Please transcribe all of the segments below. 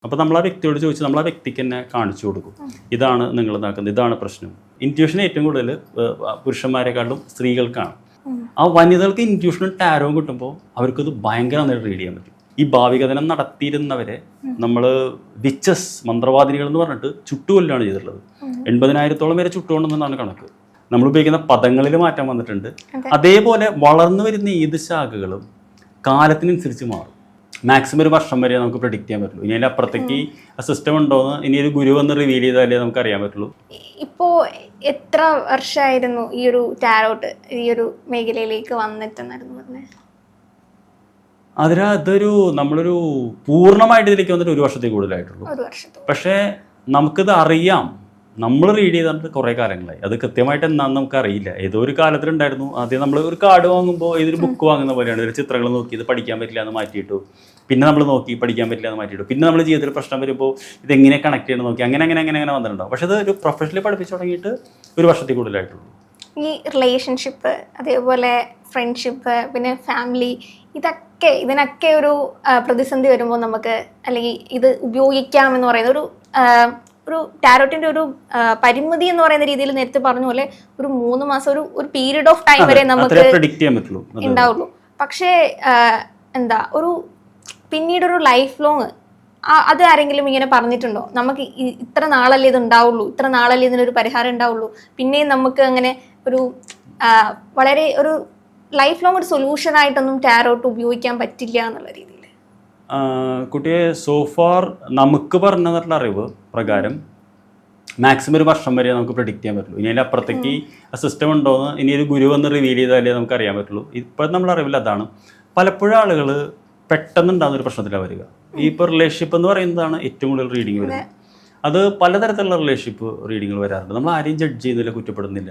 അപ്പോൾ നമ്മൾ ആ വ്യക്തിയോട് ചോദിച്ച് നമ്മൾ ആ വ്യക്തിക്ക് തന്നെ കാണിച്ചു കൊടുക്കും. ഇതാണ് നിങ്ങൾ ഇതാക്കുന്നത്, ഇതാണ് പ്രശ്നം. ഇൻറ്റ്യൂഷൻ ഏറ്റവും കൂടുതൽ പുരുഷന്മാരെക്കാളും സ്ത്രീകൾക്കാണ്. ആ വനിതകൾക്ക് ഇൻറ്റ്യൂഷനും ടാരോവും കിട്ടുമ്പോൾ അവർക്കത് ഭയങ്കര നന്നായിട്ട് റീഡ് ചെയ്യാൻ പറ്റും. ഈ ഭാവികഥനം നടത്തിയിരുന്നവരെ നമ്മൾ വിച്ചസ് മന്ത്രവാദിനികൾ എന്ന് പറഞ്ഞിട്ട് ചുട്ടുകൊല്ലാണ് ചെയ്തിട്ടുള്ളത്. 80,000-ഓളം പേരെ ചുട്ടുകൊണ്ടെന്നാണ് കണക്ക്. നമ്മൾ ഉപയോഗിക്കുന്ന പദങ്ങളിൽ മാറ്റം വന്നിട്ടുണ്ട്. അതേപോലെ വളർന്നു വരുന്ന ഏത് ശാഖകളും കാലത്തിനനുസരിച്ച് മാറും. മാക്സിമം 1 വർഷം വരെ നമുക്ക് പ്രെഡിക്റ്റ് ചെയ്യാൻ പറ്റുള്ളൂ. ഇനി അതിൻ്റെ അപ്പുറത്തേക്ക് ആ സിസ്റ്റം ഉണ്ടോയെന്ന് ഇനി ഒരു ഗുരു വന്ന് റിവീൽ ചെയ്താലേ നമുക്ക് അറിയാൻ പറ്റുള്ളൂ. ഇപ്പോൾ എത്ര വർഷമായിരുന്നു ഈ ഒരു ടാരോട്ട് ഈ ഒരു മേഖലയിലേക്ക് വന്നിട്ടെന്നായിരുന്നു പറഞ്ഞത്? അതൊരു നമ്മളൊരു പൂർണ്ണമായിട്ട് ഇതിലേക്ക് വന്നിട്ട് 1 വർഷത്തിൽ കൂടുതലായിട്ടുള്ളൂ. പക്ഷേ നമുക്കിത് അറിയാം. നമ്മൾ റീഡ് ചെയ്തിട്ട് കുറേ കാലങ്ങളായി. അത് കൃത്യമായിട്ട് എന്താണെന്ന് നമുക്ക് അറിയില്ല. ഏതോ ഒരു കാലത്തിലുണ്ടായിരുന്നു. ആദ്യം നമ്മൾ ഒരു കാർഡ് വാങ്ങുമ്പോൾ ഇതൊരു ബുക്ക് വാങ്ങുന്ന പോലെയാണ്. ഒരു ചിത്രങ്ങൾ നോക്കി ഇത് പഠിക്കാൻ പറ്റില്ല എന്ന് മാറ്റിയിട്ടു. പിന്നെ നമ്മൾ നോക്കി പഠിക്കാൻ പറ്റില്ല എന്ന് മാറ്റിയിട്ടു. പിന്നെ നമ്മൾ ജീവിതത്തിൽ പ്രശ്നം വരുമ്പോൾ ഇതെങ്ങനെ കണക്ട് ചെയ്യണം നോക്കി അങ്ങനെ വന്നിട്ടുണ്ടാവും. പക്ഷേ അത് ഒരു പ്രൊഫഷണലി പഠിപ്പിച്ച് തുടങ്ങിയിട്ട് 1 വർഷത്തിൽ കൂടുതലായിട്ടുള്ളൂ. ഈ റിലേഷൻഷിപ്പ്, അതേപോലെ ഫ്രണ്ട്ഷിപ്പ്, പിന്നെ ഫാമിലി, ഇതിനൊക്കെ ഒരു പ്രതിസന്ധി വരുമ്പോൾ നമുക്ക് അല്ലെങ്കിൽ ഇത് ഉപയോഗിക്കാമെന്ന് പറയുന്ന ഒരു ടാരോട്ടിന്റെ ഒരു പരിമിതി എന്ന് പറയുന്ന രീതിയിൽ നേരത്തെ പറഞ്ഞ പോലെ ഒരു 3 മാസം ഒരു പീരീഡ് ഓഫ് ടൈം വരെ നമുക്ക് ഉണ്ടാവുള്ളൂ. പക്ഷേ ഒരു പിന്നീട് ഒരു ലൈഫ് ലോങ് അത് ആരെങ്കിലും ഇങ്ങനെ പറഞ്ഞിട്ടുണ്ടോ? നമുക്ക് ഇത്ര നാളല്ലേ ഇത് ഉണ്ടാവുള്ളൂ, ഇത്ര നാളല്ലേ ഇതിനൊരു പരിഹാരം ഉണ്ടാവുള്ളൂ, പിന്നെയും നമുക്ക് അങ്ങനെ ഒരു വളരെ ഒരു ലൈഫ് ലോങ് ഒരു സൊല്യൂഷൻ ആയിട്ടൊന്നും ടാരോട്ട് ഉപയോഗിക്കാൻ പറ്റില്ല എന്നുള്ള രീതിയിൽ കുട്ടിയെ സോഫാർ നമുക്ക് പറഞ്ഞിട്ടുള്ള അറിവ് പ്രകാരം മാക്സിമം 1 വർഷം വരെ നമുക്ക് പ്രെഡിക്റ്റ് ചെയ്യാൻ പറ്റുള്ളൂ. ഇനി അതിൻ്റെ അപ്പുറത്തേക്ക് ആ സിസ്റ്റം ഉണ്ടോയെന്ന് ഇനി ഒരു ഗുരു വന്ന് റിവീൽ ചെയ്താലേ നമുക്ക് അറിയാൻ പറ്റുള്ളൂ. ഇപ്പം നമ്മൾ അറിവില്ല. അതാണ് പലപ്പോഴും ആളുകൾ പെട്ടെന്ന് ഉണ്ടാകുന്ന ഒരു പ്രശ്നത്തിലാണ് വരിക. ഈ ഇപ്പോൾ റിലേഷൻഷിപ്പ് എന്ന് പറയുന്നതാണ് ഏറ്റവും കൂടുതൽ റീഡിങ് വരുന്നത്. അത് പലതരത്തിലുള്ള റിലേഷൻഷിപ്പ് റീഡിങ്ങൾ വരാറുണ്ട്. നമ്മൾ ആരെയും ജഡ്ജ് ചെയ്യുന്നില്ല, കുറ്റപ്പെടുന്നില്ല.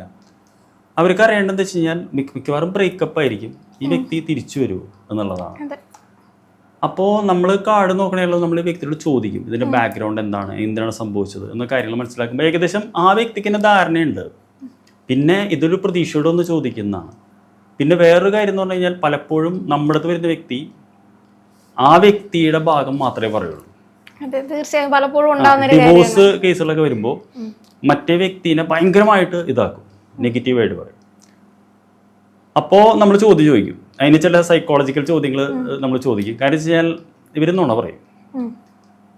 അവർക്ക് അറിയേണ്ടതെന്ന് വെച്ച് കഴിഞ്ഞാൽ മിക്കവാറും ബ്രേക്കപ്പ് ആയിരിക്കും. ഈ വ്യക്തി തിരിച്ചു വരുമോ എന്നുള്ളതാണ്. അപ്പോൾ നമ്മൾ കാർഡ് നോക്കണമല്ലോ, നമ്മൾ ഈ വ്യക്തിയോട് ചോദിക്കും ഇതിൻ്റെ ബാക്ക്ഗ്രൗണ്ട് എന്താണ് സംഭവിച്ചത് എന്ന കാര്യങ്ങൾ മനസ്സിലാക്കുമ്പോൾ ഏകദേശം ആ വ്യക്തിക്ക് തന്നെ ധാരണയുണ്ട്. പിന്നെ ഇതൊരു പ്രതീക്ഷയോടൊന്ന് ചോദിക്കുന്നതാണ്. പിന്നെ വേറൊരു കാര്യം എന്ന് പറഞ്ഞു കഴിഞ്ഞാൽ പലപ്പോഴും നമ്മുടെ അടുത്ത് വരുന്ന വ്യക്തി ആ വ്യക്തിയുടെ ഭാഗം മാത്രമേ പറയുള്ളൂ. തീർച്ചയായും പലപ്പോഴും ഡിവോഴ്സ് കേസുകളൊക്കെ വരുമ്പോൾ മറ്റേ വ്യക്തിനെ ഭയങ്കരമായിട്ട് ഇതാക്കും, നെഗറ്റീവായിട്ട് പറയും. അപ്പോൾ നമ്മൾ ചോദിക്കും. അതിന് ചില സൈക്കോളജിക്കൽ ചോദ്യങ്ങൾ നമ്മൾ ചോദിക്കും. കാര്യം വെച്ച് കഴിഞ്ഞാൽ ഇവർ നുണ പറയും,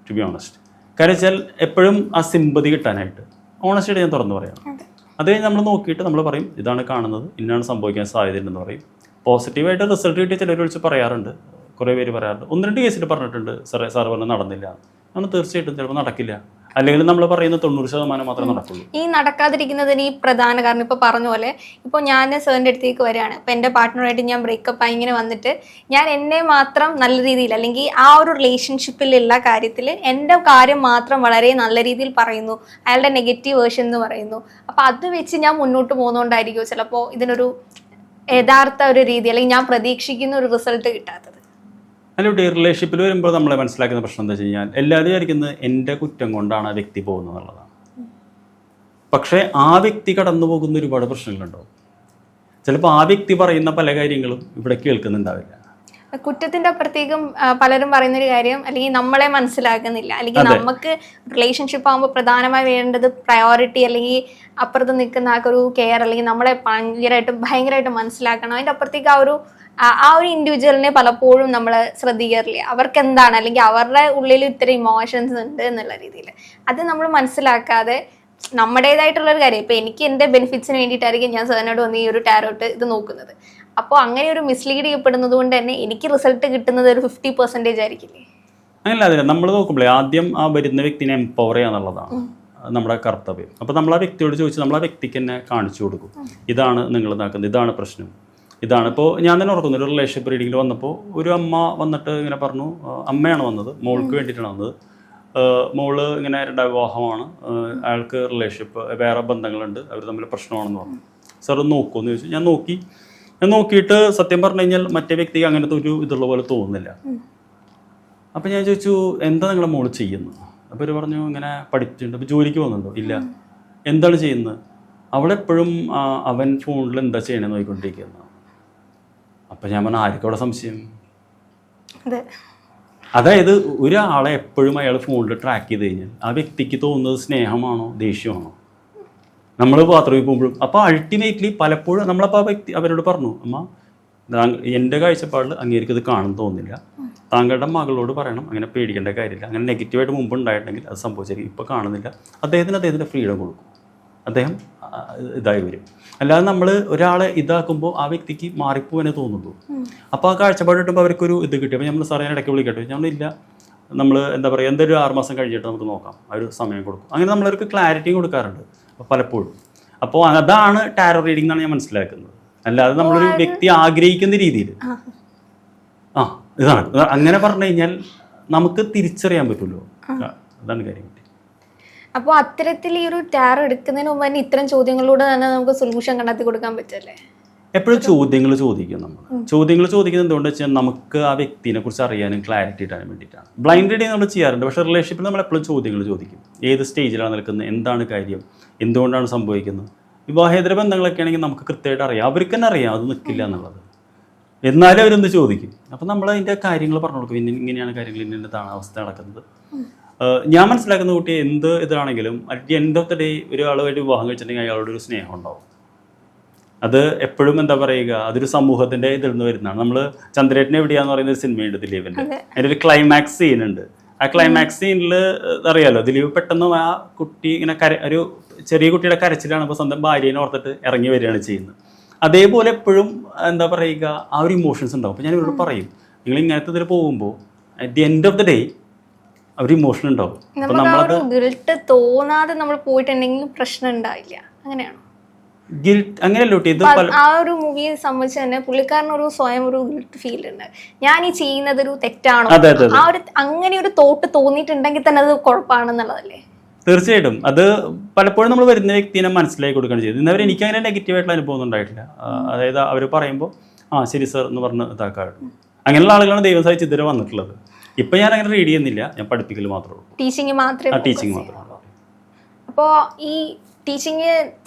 ടു ബി ഓണസ്റ്റ്. കാര്യം വെച്ചാൽ എപ്പോഴും ആ സിമ്പതി കിട്ടാനായിട്ട് ഓണസ്റ്റായിട്ട് ഞാൻ തുറന്നു പറയാം. അത് കഴിഞ്ഞ് നമ്മൾ നോക്കിയിട്ട് നമ്മൾ പറയും ഇതാണ് കാണുന്നത്, ഇന്നാണ് സംഭവിക്കാൻ സാധ്യതയുണ്ടെന്ന് പറയും. പോസിറ്റീവായിട്ട് റിസൾട്ട് കിട്ടിയ ചിലർ വിളിച്ച് പറയാറുണ്ട്, കുറേ പേര് പറയാറുണ്ട്. 1-2 കേസിൽ പറഞ്ഞിട്ടുണ്ട് സാറ് പറഞ്ഞ് നടന്നില്ല. നമ്മൾ തീർച്ചയായിട്ടും ചിലപ്പോൾ നടക്കില്ല. അല്ലെങ്കിൽ നമ്മൾ പറയുന്ന 90% മാത്രമേ നടക്കുള്ളൂ. ഈ നടക്കാതിരിക്കുന്നതിന് ഈ പ്രധാന കാരണം ഇപ്പോൾ പറഞ്ഞ പോലെ ഇപ്പോൾ ഞാൻ സാറിൻ്റെ അടുത്തേക്ക് വരികയാണ്. ഇപ്പോൾ എൻ്റെ പാർട്ട്ണറായിട്ട് ഞാൻ ബ്രേക്കപ്പ് ആയി ഇങ്ങനെ വന്നിട്ട് ഞാൻ എന്നെ മാത്രം നല്ല രീതിയിൽ അല്ലെങ്കിൽ ആ ഒരു റിലേഷൻഷിപ്പിലുള്ള കാര്യത്തിൽ എൻ്റെ കാര്യം മാത്രം വളരെ നല്ല രീതിയിൽ പറയുന്നു, അയാളുടെ നെഗറ്റീവ് വേർഷൻ എന്ന് പറയുന്നു. അപ്പോൾ അത് വെച്ച് ഞാൻ മുന്നോട്ട് പോകുന്നതുകൊണ്ടായിരിക്കും ചിലപ്പോൾ ഇതിനൊരു യഥാർത്ഥ ഒരു രീതി അല്ലെങ്കിൽ ഞാൻ പ്രതീക്ഷിക്കുന്ന ഒരു റിസൾട്ട് കിട്ടാത്തത്. അല്ലോട്ടെ, റിലേഷൻഷിപ്പിൽ വരുമ്പോൾ നമ്മളെ മനസ്സിലാക്കുന്ന പ്രശ്നം എന്താ വെച്ച് കഴിഞ്ഞാൽ എല്ലാവരും വിചാരിക്കുന്നത് എൻ്റെ കുറ്റം കൊണ്ടാണ് ആ വ്യക്തി പോകുന്നത് എന്നുള്ളതാണ്. പക്ഷേ ആ വ്യക്തി കടന്നു പോകുന്ന ഒരുപാട് പ്രശ്നങ്ങളുണ്ടാവും. ചിലപ്പോൾ ആ വ്യക്തി പറയുന്ന പല കാര്യങ്ങളും ഇവിടെ കേൾക്കുന്നുണ്ടാവില്ല. കുറ്റത്തിന്റെ അപ്പുറത്തേക്കും പലരും പറയുന്നൊരു കാര്യം അല്ലെങ്കിൽ നമ്മളെ മനസ്സിലാക്കുന്നില്ല, അല്ലെങ്കിൽ നമുക്ക് റിലേഷൻഷിപ്പ് ആകുമ്പോൾ പ്രധാനമായി വേണ്ടത് പ്രയോറിറ്റി അല്ലെങ്കിൽ അപ്പുറത്ത് നിൽക്കുന്ന ആൾക്കൊരു കെയർ അല്ലെങ്കിൽ നമ്മളെ ഭയങ്കരമായിട്ട് മനസ്സിലാക്കണം. അതിൻ്റെ അപ്പുറത്തേക്ക് ആ ഒരു ഇൻഡിവിജ്വലിനെ പലപ്പോഴും നമ്മൾ ശ്രദ്ധിക്കാറില്ല. അവർക്ക് എന്താണ് അല്ലെങ്കിൽ അവരുടെ ഉള്ളിൽ ഇത്തരം ഇമോഷൻസ് ഉണ്ട് എന്നുള്ള രീതിയിൽ അത് നമ്മൾ മനസ്സിലാക്കാതെ നമ്മുടേതായിട്ടുള്ളൊരു കാര്യം. ഇപ്പം എനിക്ക് എൻ്റെ ബെനിഫിറ്റ്സിന് വേണ്ടിയിട്ടായിരിക്കും ഞാൻ സാറിനോട് വന്ന് ഈ ഒരു ടാരോട്ട് ഇത് നോക്കുന്നത്. അപ്പോൾ അങ്ങനെ ഒരു മിസ്ലീഡ് ചെയ്യപ്പെടുന്നത് കൊണ്ട് തന്നെ എനിക്ക് റിസൾട്ട് കിട്ടുന്നത് ഒരു 50% ആയിരിക്കില്ലേ? അങ്ങനല്ല, നമ്മൾ നോക്കുമ്പോഴേ ആദ്യം ആ വരുന്ന വ്യക്തിനെ എംപവർ ചെയ്യാന്നുള്ളതാണ് നമ്മുടെ കർത്തവ്യം. അപ്പോൾ നമ്മൾ ആ വ്യക്തിയോട് ചോദിച്ച് നമ്മൾ ആ വ്യക്തിക്ക് തന്നെ കാണിച്ചു കൊടുക്കും ഇതാണ് നിങ്ങൾ ഇതാക്കുന്നത്, ഇതാണ് പ്രശ്നം, ഇതാണ്. ഇപ്പോൾ ഞാൻ തന്നെ ഓർക്കുന്നു, ഒരു റിലേഷൻഷിപ്പ് റീഡിങ്ങിൽ വന്നപ്പോൾ ഒരു അമ്മ വന്നിട്ട് ഇങ്ങനെ പറഞ്ഞു, അമ്മയാണ് വന്നത്, മോൾക്ക് വേണ്ടിയിട്ടാണ് വന്നത്. മോള് ഇങ്ങനെ വിവാഹമാണ്, അയാൾക്ക് റിലേഷൻഷിപ്പ് വേറെ ബന്ധങ്ങളുണ്ട്, അവർ തമ്മിൽ പ്രശ്നമാണെന്ന് പറഞ്ഞു. സാർ ഒന്ന് നോക്കുമെന്ന് ചോദിച്ചു. ഞാൻ നോക്കിയിട്ട് സത്യം പറഞ്ഞു കഴിഞ്ഞാൽ മറ്റേ വ്യക്തിക്ക് അങ്ങനത്തെ ഒരു ഇതുള്ള പോലെ തോന്നുന്നില്ല. അപ്പം ഞാൻ ചോദിച്ചു എന്താ നിങ്ങളെ മോള് ചെയ്യുന്നത്? അപ്പോൾ അവർ പറഞ്ഞു ഇങ്ങനെ പഠിച്ചിട്ടുണ്ട്. അപ്പോൾ ജോലിക്ക് പോകുന്നുണ്ടോ? ഇല്ല. എന്താണ് ചെയ്യുന്നത്? അവളെപ്പോഴും അവൻ ഫോണിൽ എന്താ ചെയ്യണമെന്ന് നോക്കിക്കൊണ്ടിരിക്കുന്നത്. അപ്പം ഞാൻ പറഞ്ഞു ആർക്കും അവിടെ സംശയം? അതായത് ഒരാളെ എപ്പോഴും അയാൾ ഫോണിൽ ട്രാക്ക് ചെയ്ത് കഴിഞ്ഞാൽ ആ വ്യക്തിക്ക് തോന്നുന്നത് സ്നേഹമാണോ ദേഷ്യമാണോ? നമ്മൾ ബാത്റൂമിൽ പോകുമ്പോഴും അപ്പോൾ അൾട്ടിമേറ്റ്ലി പലപ്പോഴും നമ്മളപ്പോൾ ആ വ്യക്തി അവരോട് പറഞ്ഞു, അമ്മ എൻ്റെ കാഴ്ചപ്പാടിൽ അങ്ങേർക്ക് ഇത് കാണുന്നു തോന്നുന്നില്ല, താങ്കളുടെ മകളോട് പറയണം അങ്ങനെ പേടിക്കേണ്ട കാര്യമില്ല, അങ്ങനെ നെഗറ്റീവായിട്ട് മുമ്പ് ഉണ്ടായിട്ടുണ്ടെങ്കിൽ അത് സംഭവിച്ചായിരിക്കും, ഇപ്പോൾ കാണുന്നില്ല, അദ്ദേഹത്തിൻ്റെ ഫ്രീഡം കൊടുക്കും, അദ്ദേഹം ഇതായി വരും. അല്ലാതെ നമ്മൾ ഒരാളെ ഇതാക്കുമ്പോൾ ആ വ്യക്തിക്ക് മാറിപ്പോവാനേ തോന്നുള്ളൂ. അപ്പോൾ ആ കാഴ്ചപ്പാട് കിട്ടുമ്പോൾ അവർക്കൊരു ഇത് കിട്ടി. അപ്പോൾ നമ്മൾ സാറേ ഇടയ്ക്ക് വിളിക്കട്ടെ, ഞങ്ങളില്ല, നമ്മൾ എന്താ പറയുക എന്തൊരു 6 മാസം കഴിഞ്ഞിട്ട് നമുക്ക് നോക്കാം, ആ ഒരു സമയം കൊടുക്കും. അങ്ങനെ നമ്മളവർക്ക് ക്ലാരിറ്റിയും കൊടുക്കാറുണ്ട് പലപ്പോഴും. അപ്പോൾ അതാണ് ടാരോ റീഡിംഗ് എന്നാണ് ഞാൻ മനസ്സിലാക്കുന്നത്. അല്ലാതെ നമ്മളൊരു വ്യക്തി ആഗ്രഹിക്കുന്ന രീതിയിൽ ഇതാണ് അങ്ങനെ പറഞ്ഞു കഴിഞ്ഞാൽ നമുക്ക് തിരിച്ചറിയാൻ പറ്റുമല്ലോ, അതാണ് കാര്യം. അപ്പോൾ അത്തരത്തിൽ ഈ ഒരു ടാരോ എടുക്കുന്നതിന് മുമ്പ് തന്നെ ഇത്തരം ചോദ്യങ്ങളോട് തന്നെ നമുക്ക് സൊല്യൂഷൻ കണ്ടെത്തി കൊടുക്കാൻ പറ്റല്ലേ? എപ്പോഴും ചോദ്യങ്ങൾ ചോദിക്കും. നമ്മൾ ചോദ്യങ്ങൾ ചോദിക്കുന്നത് എന്തുകൊണ്ട് വെച്ചാൽ നമുക്ക് ആ വ്യക്തിനെ കുറിച്ച് അറിയാനും ക്ലാരിറ്റി ഇട്ടാനും വേണ്ടിയിട്ടാണ്. ബ്ലൈൻഡ് റീഡിങ് നമ്മൾ ചെയ്യാറുണ്ട്, പക്ഷേ റിലേഷൻഷിപ്പിൽ നമ്മൾ എപ്പോഴും ചോദ്യങ്ങൾ ചോദിക്കും. ഏത് സ്റ്റേജിലാണ് നിൽക്കുന്നത്, എന്താണ് കാര്യം, എന്തുകൊണ്ടാണ് സംഭവിക്കുന്നത്. വിവാഹേതര ബന്ധങ്ങളൊക്കെ ആണെങ്കിൽ നമുക്ക് കൃത്യമായിട്ട് അറിയാം, അവർക്ക് തന്നെ അറിയാം അത് നിൽക്കില്ല എന്നുള്ളത്, എന്നാലും അവരൊന്ന് ചോദിക്കും. അപ്പം നമ്മൾ അതിൻ്റെ കാര്യങ്ങൾ പറഞ്ഞു കൊടുക്കും, ഇങ്ങനെയാണ് കാര്യങ്ങൾ, ഇന്നതാണ് അവസ്ഥ നടക്കുന്നത്. ഞാൻ മനസ്സിലാക്കുന്ന കുട്ടി എന്ത് ഇതാണെങ്കിലും at the end of the day ഒരാളുമായിട്ട് വിവാഹം കഴിച്ചിട്ടുണ്ടെങ്കിൽ അയാളോട് ഒരു സ്നേഹം ഉണ്ടാവും. അത് എപ്പോഴും എന്താ പറയുക, അതൊരു സമൂഹത്തിൻ്റെ ഇതിൽ നിന്ന് വരുന്നതാണ്. നമ്മൾ ചന്ദ്രേട്ടൻ എവിടെയാന്ന് പറയുന്ന ഒരു സിനിമയുണ്ട് ദിലീപിൻ്റെ, അതിൻ്റെ ഒരു ക്ലൈമാക്സ് സീനുണ്ട്. ആ ക്ലൈമാക്സ് സീനിൽ അറിയാലോ, ദിലീപ് പെട്ടെന്ന് ആ കുട്ടി ഇങ്ങനെ ഒരു ചെറിയ കുട്ടിയുടെ കരച്ചിലാണ് ഇപ്പോൾ സ്വന്തം ഭാര്യേനെ ഓർത്തിട്ട് ഇറങ്ങി വരികയാണ് ചെയ്യുന്നത്. അതേപോലെ എപ്പോഴും എന്താ പറയുക ആ ഒരു ഇമോഷൻസ് ഉണ്ടാവും. അപ്പോൾ ഞാൻ ഇവരോട് പറയും, നിങ്ങൾ ഇങ്ങനത്തെ ഇതിൽ പോകുമ്പോൾ at the end of the day ഒരു ഇമോഷൻ ഉണ്ടാവും. ഗിൽട്ട് തോന്നാതെ നമ്മൾ പോയിട്ടുണ്ടെങ്കിൽ പ്രശ്നം ഉണ്ടാവില്ല, അങ്ങനെയാണോ? ഗിൽട്ട് അങ്ങനെയല്ലോ ഇത് ആ ഒരു മൂവിയെ സംബന്ധിച്ച് തന്നെ പുള്ളിക്കാരന് ഒരു സ്വയം ഒരു ഗിൽട്ട് ഫീൽ ഉണ്ട്, ഞാൻ ഈ ചെയ്യുന്നത് ഒരു തെറ്റാണോ, ആ ഒരു അങ്ങനെ ഒരു തോട്ട് തോന്നിയിട്ടുണ്ടെങ്കിൽ തന്നെ അത് കുഴപ്പമാണെന്നുള്ളതല്ലേ? തീർച്ചയായിട്ടും. അത് പലപ്പോഴും നമ്മൾ വരുന്ന വ്യക്തിനെ മനസ്സിലാക്കി കൊടുക്കുകയാണ് ചെയ്തത്. ഇന്നവർ എനിക്ക് അങ്ങനെ നെഗറ്റീവായിട്ടുള്ള അനുഭവം ഒന്നും ഉണ്ടായിട്ടില്ല. അതായത് അവർ പറയുമ്പോൾ ശരി സർ എന്ന് പറഞ്ഞ് ഇതാക്കാറുണ്ട്. അങ്ങനെയുള്ള ആളുകളാണ് ദൈവം സഹായിച്ച് ഇതുവരെ വന്നിട്ടുള്ളത്. ഇപ്പം ഞാൻ അങ്ങനെ റീഡ് ചെയ്യുന്നില്ല, ഞാൻ പഠിപ്പിക്കൽ മാത്രമേ ഉള്ളൂ, ടീച്ചിങ് മാത്രമേ. ടീച്ചിങ് മാത്രമേ. അപ്പോൾ ഈ ടീച്ചിങ്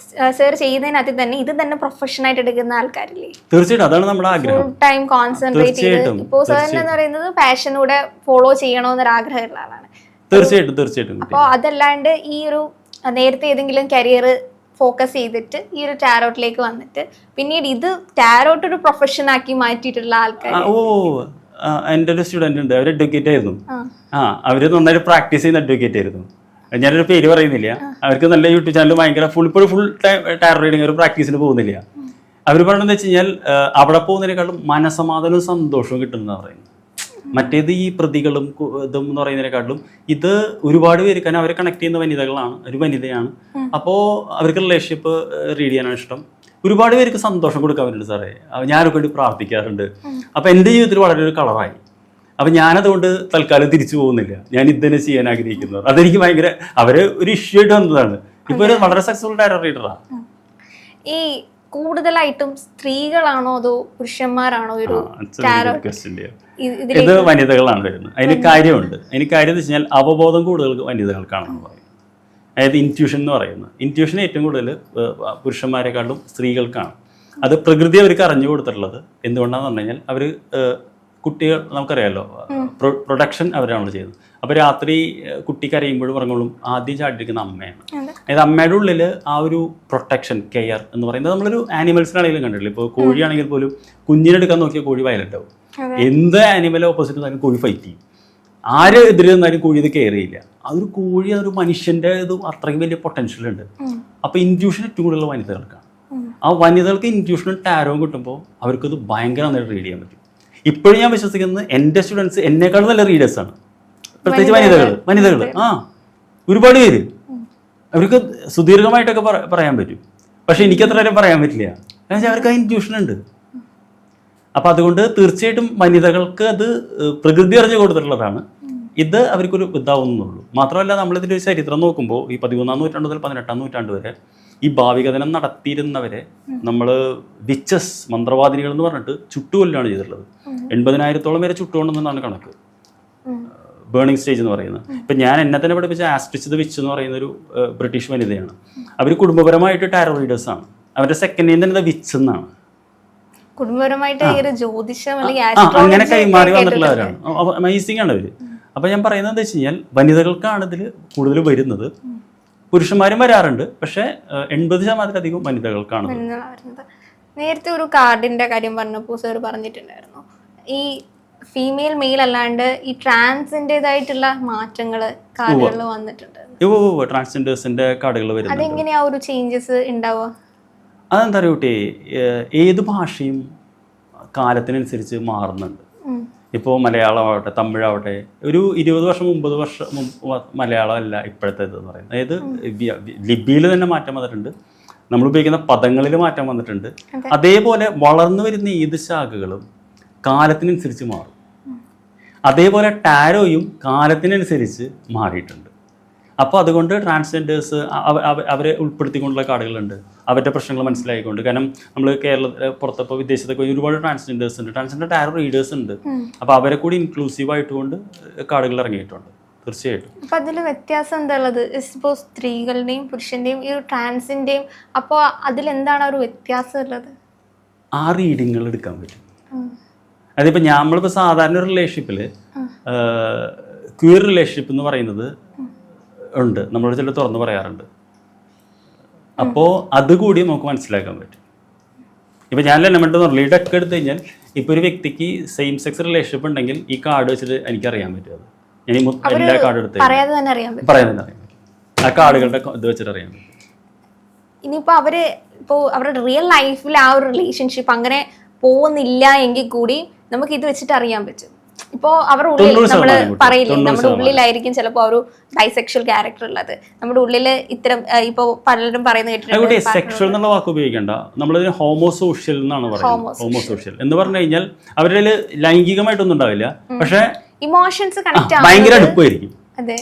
സർ ചെയ്യുന്നതിനകത്ത് തന്നെ ഇത് തന്നെ പ്രൊഫഷനായിട്ട് എടുക്കുന്ന ആൾക്കാരില്ലേ? തീർച്ചയായിട്ടും, അതാണ് നമ്മുടെ ആഗ്രഹം. ഫുൾ ടൈം കോൺസെൻട്രേറ്റ് ചെയ്ത് ഇപ്പോൾ സാറിന് എന്ന് പറയുന്നത് പാഷനൂടെ ഫോളോ ചെയ്യണമെന്നൊരു ആഗ്രഹമുള്ള ആളാണ്. തീർച്ചയായിട്ടും. അപ്പോൾ അതല്ലാണ്ട് ഈ ഒരു നേരത്തെ ഏതെങ്കിലും കരിയർ ഫോക്കസ് ചെയ്തിട്ട് ഈ ഒരു ടാരോട്ടിലേക്ക് വന്നിട്ട് പിന്നീട് ഇത് ടാരോട്ട് ഒരു പ്രൊഫഷൻ ആക്കി മാറ്റിയിട്ടുള്ള ആൾക്കാർ. എൻ്റെ ഒരു സ്റ്റുഡൻ്റ് ഉണ്ട്, അവർ അഡ്വക്കേറ്റ് ആയിരുന്നു. അവർ നന്നായിട്ട് പ്രാക്ടീസ് ചെയ്യുന്ന അഡ്വക്കേറ്റ് ആയിരുന്നു. ഞാനൊരു പേര് പറയുന്നില്ല. അവർക്ക് നല്ല യൂട്യൂബ് ചാനൽ ഭയങ്കര ഫുൾ ടൈം ടാരോ റീഡിങ്, ഒരു പ്രാക്ടീസിന് പോകുന്നില്ല. അവർ പറഞ്ഞതെന്ന് വെച്ച് കഴിഞ്ഞാൽ അവിടെ പോകുന്നതിനേക്കാളും മനസമാധാനവും സന്തോഷവും കിട്ടുന്നതാണ് പറയുന്നത്. മറ്റേത് ഈ പ്രതികളും ഇതും എന്ന് പറയുന്നതിനെക്കാട്ടിലും ഇത് ഒരുപാട് പേര്, കാരണം അവരെ കണക്ട് ചെയ്യുന്ന വനിതകളാണ്, ഒരു വനിതയാണ്. അപ്പോൾ അവർക്ക് റിലേഷൻഷിപ്പ് റീഡ് ചെയ്യാനാണ് ഇഷ്ടം. ഒരുപാട് പേർക്ക് സന്തോഷം കൊടുക്കാൻ പറ്റുന്നുണ്ട് സാറേ. ഞാനൊക്കെ വേണ്ടി പ്രാർത്ഥിക്കാറുണ്ട്. അപ്പോൾ എൻ്റെ ജീവിതത്തിൽ വളരെ ഒരു കളറായി. അപ്പം ഞാനതുകൊണ്ട് തൽക്കാലം തിരിച്ചു പോകുന്നില്ല, ഞാൻ ഇത് തന്നെ ചെയ്യാൻ ആഗ്രഹിക്കുന്നത്. അതെനിക്ക് ഭയങ്കര അവര് ഒരു ഇഷ്യൂ ആയിട്ട് വന്നതാണ്. ഇപ്പോൾ ഒരു വളരെ സക്സസ്ഫുൾ ടാരോ റീഡറാണ്. ഈ കൂടുതലായിട്ടും സ്ത്രീകളാണോ അതോ പുരുഷന്മാരാണോ ഒരു ടാരോ? ഇത് വനിതകളാണ് വരുന്നത്. അതിന് കാര്യമുണ്ട്. അതിന് കാര്യം എന്ന് വെച്ച് കഴിഞ്ഞാൽ അവബോധം കൂടുതൽ വനിതകൾക്കാണെന്ന് പറയും. അതായത് ഇൻറ്റ്യൂഷൻ എന്ന് പറയുന്നത്, ഇൻറ്റ്യൂഷൻ ഏറ്റവും കൂടുതൽ പുരുഷന്മാരെക്കാളും സ്ത്രീകൾക്കാണ്. അത് പ്രകൃതി അവർക്ക് അറിഞ്ഞു കൊടുത്തിട്ടുള്ളത് എന്തുകൊണ്ടാണെന്ന് പറഞ്ഞു കഴിഞ്ഞാൽ അവർ കുട്ടികൾ നമുക്കറിയാമല്ലോ, പ്രൊഡക്ഷൻ അവരാണല്ലോ ചെയ്യുന്നത്. അപ്പോൾ രാത്രി കുട്ടി കരയുമ്പോഴും ഉറങ്ങുമ്പോഴും ആദ്യം ചാടിയിരിക്കുന്ന അമ്മയാണ്. അതായത് അമ്മയുടെ ഉള്ളിൽ ആ ഒരു പ്രൊട്ടക്ഷൻ കെയർ എന്ന് പറയുന്നത് നമ്മളൊരു ആനിമൽസിനാണെങ്കിലും കണ്ടിട്ടില്ല. ഇപ്പോൾ കോഴിയാണെങ്കിൽ പോലും കുഞ്ഞിനെടുക്കാൻ നോക്കിയാൽ കോഴി വയലറ്റ് ആവും. എന്ത് ആനിമൽ ഓപ്പോസിറ്റ് നിന്നാലും കോഴി ഫൈറ്റ് ചെയ്യും. ആര് എതിരെ നിന്നാലും കോഴി ഇത് കെയർ ചെയ്യില്ല. അതൊരു കോഴി, അതൊരു മനുഷ്യൻ്റെ ഇത് അത്രയും വലിയ പൊട്ടൻഷ്യൽ ഉണ്ട്. അപ്പോൾ ഇൻറ്റ്യൂഷൻ ഏറ്റവും കൂടുതലുള്ള വനിതകൾക്കാണ്. ആ വനിതകൾക്ക് ഇൻറ്റ്യൂഷനും ടാരോവും കിട്ടുമ്പോൾ അവർക്കത് ഭയങ്കര നന്നായിട്ട് റീഡ് ചെയ്യാൻ പറ്റും. ഇപ്പോഴും ഞാൻ വിശ്വസിക്കുന്നത് എൻ്റെ സ്റ്റുഡൻസ് എന്നെക്കാളും നല്ല റീഡേഴ്സാണ്, പ്രത്യേകിച്ച് വനിതകൾ. ഒരുപാട് പേര് അവർക്ക് സുദീർഘമായിട്ടൊക്കെ പറയാൻ പറ്റും. പക്ഷെ എനിക്കത്ര വരെ പറയാൻ പറ്റില്ല, കാരണം അവർക്ക് ആ ഇൻറ്റ്യൂഷൻ ഉണ്ട്. അപ്പം അതുകൊണ്ട് തീർച്ചയായിട്ടും വനിതകൾക്ക് അത് പ്രകൃതി അറിഞ്ഞു കൊടുത്തിട്ടുള്ളതാണ്. ഇത് അവർക്കൊരു ഇതാവുന്നുള്ളൂ. മാത്രമല്ല, നമ്മളിതിൻ്റെ ഒരു ചരിത്രം നോക്കുമ്പോൾ ഈ 13-ാം നൂറ്റാണ്ട് മുതൽ 18-ാം നൂറ്റാണ്ട് വരെ ഈ ഭാവികഥനം നടത്തിയിരുന്നവരെ നമ്മൾ വിച്ചസ്, മന്ത്രവാദിനികൾ എന്ന് പറഞ്ഞിട്ട് ചുട്ടുകൊല്ലാണ് ചെയ്തിട്ടുള്ളത്. 80,000-ഓളം പേരെ ചുട്ടുകൊണ്ടെന്നാണ് കണക്ക്, ബേണിംഗ് സ്റ്റേജ് എന്ന് പറയുന്നത്. ഇപ്പം ഞാൻ എന്നെ തന്നെ പഠിപ്പിച്ച ആസ്ട്രിച്ച് ദ വിച്ച് എന്ന് പറയുന്നൊരു ബ്രിട്ടീഷ് വനിതയാണ്. അവർ കുടുംബപരമായിട്ട് ടാരോ റീഡേഴ്സാണ്. അവരുടെ സെക്കൻഡ് നെയിം തന്നെ ദ വിച്ച് എന്നാണ്. കുടുംബപരമായിട്ട് ഈ ഒരു ജ്യോതിഷം അല്ലെങ്കിൽ അങ്ങനെ astrology കൈമാറി ഒക്കെ വന്നിട്ടുള്ളവരാണ്. അമേസിംഗ് ആണ് അവര്. അപ്പൊ ഞാൻ പറയുന്നത് എന്താ വെച്ച് കഴിഞ്ഞാൽ വനിതകൾക്കാണ് ഇതിൽ കൂടുതൽ വരുന്നത്. പുരുഷന്മാരും വരാറുണ്ട്, പക്ഷെ 80% വനിതകൾക്കാണ്. വരുന്നത്. നേരത്തെ ഒരു കാർഡിന്റെ കാര്യം പറഞ്ഞപ്പോൾ സാർ പറഞ്ഞിട്ടുണ്ടായിരുന്നു, ഈ ഫീമെയിൽ മെയിൽ അല്ലാണ്ട് ഈ ട്രാൻസിൻ്റെതായിട്ടുള്ള മാറ്റങ്ങള് കാർഡുകളിൽ വന്നിട്ടുണ്ട്. ട്രാൻസ്ജെൻഡേഴ്സിന്റെ കാർഡുകൾ വരുന്നത്. അതെങ്ങനെയാ ഒരു ചേഞ്ചസ് ഉണ്ടാവുക? അതെന്താ പറയുക കുട്ടി, ഏത് ഭാഷയും കാലത്തിനനുസരിച്ച് മാറുന്നുണ്ട്. ഇപ്പോൾ മലയാളമാവട്ടെ തമിഴാവട്ടെ, ഒരു 20 വർഷം 30 വർഷം മലയാളം അല്ല ഇപ്പോഴത്തേതെന്ന് പറയുന്നത്. അതായത് ലിപിയിൽ തന്നെ മാറ്റം വന്നിട്ടുണ്ട്, നമ്മൾ ഉപയോഗിക്കുന്ന പദങ്ങളിൽ മാറ്റം വന്നിട്ടുണ്ട്. അതേപോലെ വളർന്നു വരുന്ന ഏത് ശാഖകളും കാലത്തിനനുസരിച്ച് മാറും. അതേപോലെ ടാരോയും കാലത്തിനനുസരിച്ച് മാറിയിട്ടുണ്ട്. അപ്പോൾ അതുകൊണ്ട് ട്രാൻസ്ജെൻഡേഴ്സ് അവരെ ഉൾപ്പെടുത്തിക്കൊണ്ടുള്ള കാർഡുകളുണ്ട്, അവരുടെ പ്രശ്നങ്ങൾ മനസ്സിലായിക്കൊണ്ട്. കാരണം നമ്മൾ പുറത്തപ്പോൾ വിദേശത്തൊക്കെ ഒരുപാട് ട്രാൻസ്ജെൻഡേഴ്സ് ഉണ്ട്, ട്രാൻസ്ജെൻഡർ ടാരോ റീഡേഴ്സ് ഉണ്ട്. അപ്പോൾ അവരെ കൂടി ഇൻക്ലൂസീവ് ആയിട്ടുകൊണ്ട് കാർഡുകൾ ഇറങ്ങിയിട്ടുണ്ട് തീർച്ചയായിട്ടും. അപ്പോൾ അതിൽ വ്യത്യാസം എന്താ ഉള്ളത്? ഇപ്പോൾ സ്ത്രീകളുടെയും പുരുഷൻ്റെയും ഈ ഒരു ട്രാൻസിൻ്റെയും, അപ്പോൾ അതിലെന്താണ് ഒരു വ്യത്യാസം ഉള്ളത്? ആ റീഡിങ്ങുകൾ എടുക്കാൻ പറ്റും. അതിപ്പോൾ നമ്മളിപ്പോൾ സാധാരണ ഒരു റിലേഷൻഷിപ്പിൽ ക്യൂർ റിലേഷൻഷിപ്പ് എന്ന് പറയുന്നത് ഉണ്ട്, നമ്മളോട് ചില തുറന്ന് പറയാറുണ്ട്. അപ്പോൾ അതുകൂടി നമുക്ക് മനസ്സിലാക്കാൻ പറ്റും. ഇപ്പം ഞാൻ എലമെന്റ് എന്ന് പറഞ്ഞാൽ ഇടയ്ക്ക് എടുത്തു കഴിഞ്ഞാൽ ഇപ്പോൾ ഒരു വ്യക്തിക്ക് സെയിം സെക്സ് റിലേഷൻഷിപ്പ് ഉണ്ടെങ്കിൽ ഈ കാർഡ് വെച്ചിട്ട് എനിക്കറിയാൻ പറ്റും. അത് ഞാൻ എല്ലാ കാർഡ് എടുത്ത് പറയാതെ തന്നെ അറിയാൻ പറ്റും. ആ കാർഡുകളുടെ ഇത് വെച്ചിട്ട് അറിയാൻ പറ്റും. ഇനിയിപ്പോൾ അവരുടെ റിയൽ ലൈഫിൽ ആ ഒരു റിലേഷൻഷിപ്പ് അങ്ങനെ പോകുന്നില്ല എങ്കിൽ കൂടി നമുക്ക് ഇത് വെച്ചിട്ട് അറിയാൻ പറ്റും. ഇപ്പോൾ അവരുടെ ഉള്ളിൽ നമ്മൾ പറയില്ലേ, നമ്മുടെ ഉള്ളിലായിരിക്കും ചിലപ്പോൾ ഒരു ബൈസെക്ഷൽ ക്യാരക്ടർ ഉള്ളത്. നമ്മുടെ ഉള്ളിൽ ഇത്തരം ഇപ്പോൾ പലരും പറയുന്നത് കേട്ടിട്ടുണ്ട്. സെക്ഷൽ എന്നുള്ള വാക്ക് ഉപയോഗിക്കേണ്ട, നമ്മളിതിന് ഹോമോസോഷ്യൽ എന്നാണ് പറയുന്നത്. ഹോമോസോഷ്യൽ എന്ന് പറഞ്ഞു കഴിഞ്ഞാൽ അവരുടെ ലൈംഗികമായിട്ടൊന്നും ഉണ്ടാവില്ല, പക്ഷെ ഇമോഷൻസ് കണക്ട് ഭയങ്കര അടുപ്പായിരിക്കും. അതെ,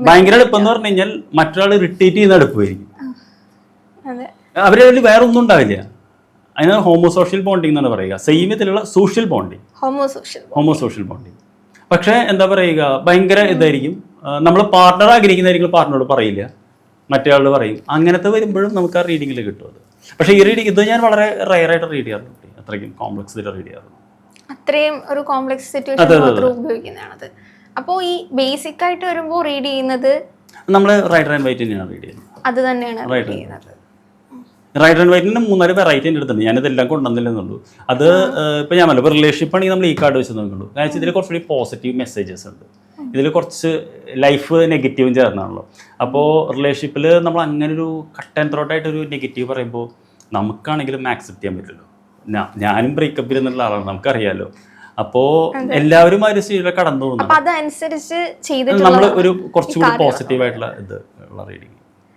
ഭയങ്കര അടുപ്പെന്ന് പറഞ്ഞു കഴിഞ്ഞാൽ മറ്റൊരാൾ ഇറിറ്റേറ്റ് ചെയ്യുന്ന അടുപ്പായിരിക്കും. അവരുടെ വേറെ ഒന്നും ഉണ്ടാവില്ല. അതിനാണ് ഹോമോസോഷ്യൽ ബോണ്ടിങ് എന്നാണ് പറയുക. സെയിം ഇതിലുള്ള സോഷ്യൽ ബോണ്ടിങ്, ഹോമോസോഷ്യൽ ബോണ്ടിങ്. പക്ഷേ എന്താ പറയുക, ഭയങ്കര ഇതായിരിക്കും. നമ്മൾ പാർട്ണർ ആഗ്രഹിക്കുന്നതായിരിക്കും പാർട്ണറോട് പറയില്ല, മറ്റേ പറയും. അങ്ങനത്തെ വരുമ്പോഴും നമുക്ക് ആ റീഡിങ്ങിൽ കിട്ടും അത്. പക്ഷേ ഈ റീഡിങ് ഇത് ഞാൻ വളരെ റയറായിട്ട് റീഡ് ചെയ്യാറുണ്ട്, അത്രയ്ക്കും കോംപ്ലക്സ് ആയിട്ട് റീഡ് ചെയ്യാറുണ്ട്. അത്രയും ഒരു കോംപ്ലക്സ് സിറ്റുവേഷൻ ഉപയോഗിക്കുന്നതാണത്. അപ്പോൾ ഈ ബേസിക് ആയിട്ട് വരുമ്പോൾ റീഡ് ചെയ്യുന്നത് നമ്മൾ റൈറ്റർ ആൻഡ് വൈറ്റ് തന്നെയാണ് റീഡ് ചെയ്യുന്നത്. അത് തന്നെയാണ് റീഡ് ചെയ്യുന്നത്. റൈറ്റർ ആൻഡ് വൈറ്റിന് 3-4 വെറൈറ്റി എൻ്റെ അടുത്തുണ്ട്. ഞാനിതെല്ലാം കൊണ്ടുവന്നില്ലെന്നുള്ളൂ. അത് ഇപ്പോൾ ഞാൻ പറഞ്ഞല്ലോ, ഇപ്പോൾ റിലേഷൻഷിപ്പ് ആണെങ്കിൽ നമ്മൾ ഈ കാർഡ് വെച്ച് നോക്കുള്ളൂ. കാരണം ഇതിൽ കുറച്ചുകൂടി പോസിറ്റീവ് മെസ്സേജസ് ഉണ്ട്, ഇതിൽ കുറച്ച് ലൈഫ് നെഗറ്റീവും ചേർന്നാണല്ലോ. അപ്പോൾ റിലേഷൻഷിപ്പിൽ നമ്മൾ അങ്ങനെ ഒരു കട്ട് ആൻഡ് ത്രോട്ടായിട്ടൊരു നെഗറ്റീവ് പറയുമ്പോൾ നമുക്കാണെങ്കിലും ആക്സെപ്റ്റ് ചെയ്യാൻ പറ്റില്ലല്ലോ. ഞാനും ബ്രേക്കപ്പ് ഇരുന്നുള്ള ആളാണ്, നമുക്കറിയാലോ. അപ്പോൾ എല്ലാവരും ആ ഒരു സ്റ്റേജിലൂടെ കടന്നു പോകുന്നു. അതനുസരിച്ച് നമ്മൾ ഒരു കുറച്ചുകൂടി പോസിറ്റീവായിട്ടുള്ള ഇത് ഉള്ള റീഡിങ്.